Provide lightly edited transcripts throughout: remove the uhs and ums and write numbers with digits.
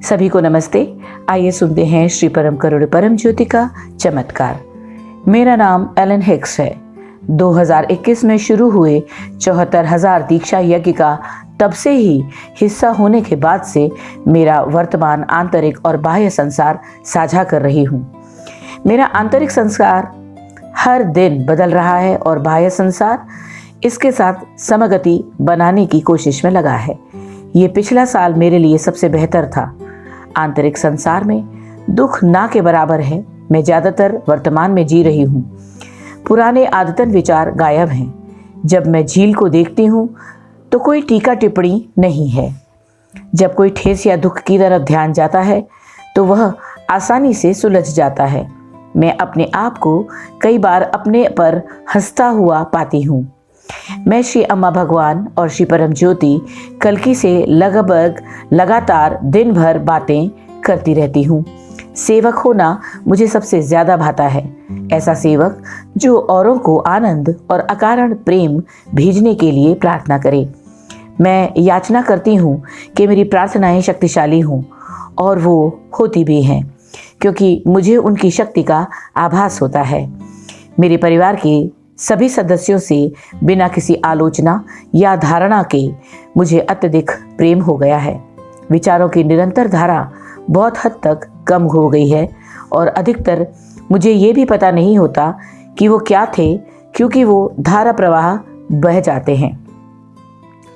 सभी को नमस्ते। आइए सुनते हैं श्री परम करुण परम ज्योति का चमत्कार। मेरा नाम एलन हिक्स है। 2021 में शुरू हुए 74,000 दीक्षा यज्ञ का तब से ही हिस्सा होने के बाद से मेरा वर्तमान आंतरिक और बाह्य संसार साझा कर रही हूँ। मेरा आंतरिक संसार हर दिन बदल रहा है और बाह्य संसार इसके साथ समगति बनाने की कोशिश में लगा है। ये पिछला साल मेरे लिए सबसे बेहतर था। आंतरिक संसार में दुख ना के बराबर है। मैं ज़्यादातर वर्तमान में जी रही हूँ। पुराने आदतन विचार गायब हैं। जब मैं झील को देखती हूँ तो कोई टीका टिप्पणी नहीं है। जब कोई ठेस या दुख की तरफ ध्यान जाता है तो वह आसानी से सुलझ जाता है। मैं अपने आप को कई बार अपने पर हंसता हुआ पाती हूँ। मैं श्री अम्मा भगवान और श्री परम ज्योति कल्कि से लगभग लगातार दिन भर बातें करती रहती हूँ। सेवक होना मुझे सबसे ज्यादा भाता है। ऐसा सेवक जो औरों को आनंद और अकारण प्रेम भेजने के लिए प्रार्थना करे। मैं याचना करती हूँ कि मेरी प्रार्थनाएं शक्तिशाली हों, और वो होती भी हैं, क्योंकि मुझे उनकी शक्ति का आभास होता है। मेरे परिवार के सभी सदस्यों से बिना किसी आलोचना या धारणा के मुझे अत्यधिक प्रेम हो गया है। विचारों की निरंतर धारा बहुत हद तक कम हो गई है और अधिकतर मुझे ये भी पता नहीं होता कि वो क्या थे, क्योंकि वो धारा प्रवाह बह जाते हैं।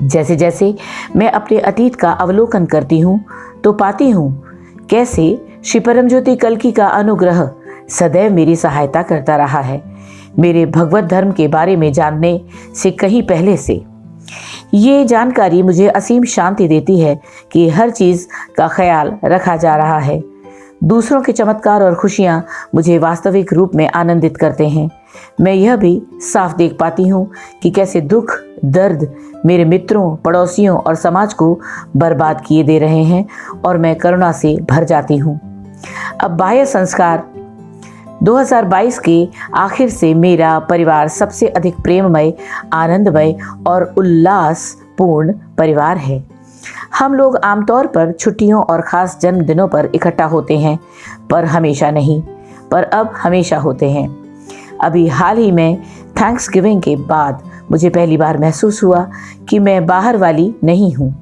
जैसे जैसे मैं अपने अतीत का अवलोकन करती हूँ तो पाती हूँ कैसे श्री परम ज्योति कल्कि का अनुग्रह सदैव मेरी सहायता करता रहा है। मेरे भगवत धर्म के बारे में जानने से कहीं पहले से ये जानकारी मुझे असीम शांति देती है कि हर चीज़ का ख्याल रखा जा रहा है। दूसरों के चमत्कार और खुशियाँ मुझे वास्तविक रूप में आनंदित करते हैं। मैं यह भी साफ देख पाती हूँ कि कैसे दुख दर्द मेरे मित्रों, पड़ोसियों और समाज को बर्बाद किए दे रहे हैं, और मैं करुणा से भर जाती हूँ। अब बाह्य संस्कार 2022 के आखिर से मेरा परिवार सबसे अधिक प्रेममय, आनंदमय और उल्लासपूर्ण परिवार है। हम लोग आमतौर पर छुट्टियों और ख़ास जन्मदिनों पर इकट्ठा होते हैं, पर हमेशा नहीं, पर अब हमेशा होते हैं। अभी हाल ही में थैंक्सगिविंग के बाद मुझे पहली बार महसूस हुआ कि मैं बाहर वाली नहीं हूँ।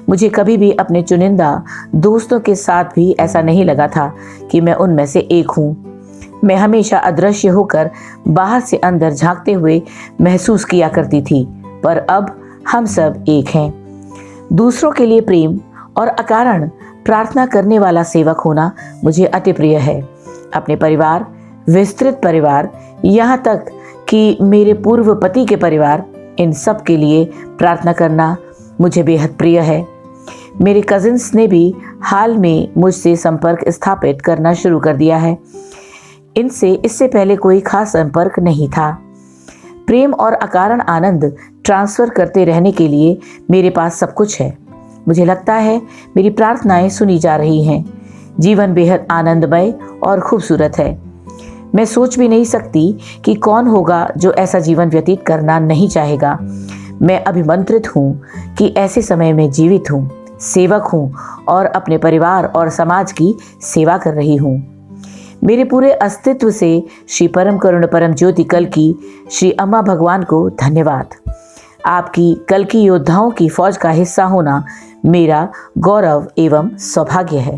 मुझे कभी भी अपने चुनिंदा दोस्तों के साथ भी ऐसा नहीं लगा था कि मैं उनमें से एक हूँ। मैं हमेशा अदृश्य होकर बाहर से अंदर झांकते हुए महसूस किया करती थी, पर अब हम सब एक हैं। दूसरों के लिए प्रेम और अकारण प्रार्थना करने वाला सेवक होना मुझे अति प्रिय है। अपने परिवार, विस्तृत परिवार, यहाँ तक कि मेरे पूर्व पति के परिवार, इन सब के लिए प्रार्थना करना मुझे बेहद प्रिय है। मेरे कजिन्स ने भी हाल में मुझसे संपर्क स्थापित करना शुरू कर दिया है। इनसे इससे पहले कोई खास संपर्क नहीं था। प्रेम और अकारण आनंद ट्रांसफर करते रहने के लिए मेरे पास सब कुछ है। मुझे लगता है मेरी प्रार्थनाएं सुनी जा रही हैं। जीवन बेहद आनंदमय और खूबसूरत है। मैं सोच भी नहीं सकती कि कौन होगा जो ऐसा जीवन व्यतीत करना नहीं चाहेगा। मैं अभिमंत्रित हूँ कि ऐसे समय में जीवित हूँ, सेवक हूँ और अपने परिवार और समाज की सेवा कर रही हूँ। मेरे पूरे अस्तित्व से श्री परम करुण परम ज्योति कल्कि श्री अम्मा भगवान को धन्यवाद। आपकी कल्कि योद्धाओं की फौज का हिस्सा होना मेरा गौरव एवं सौभाग्य है।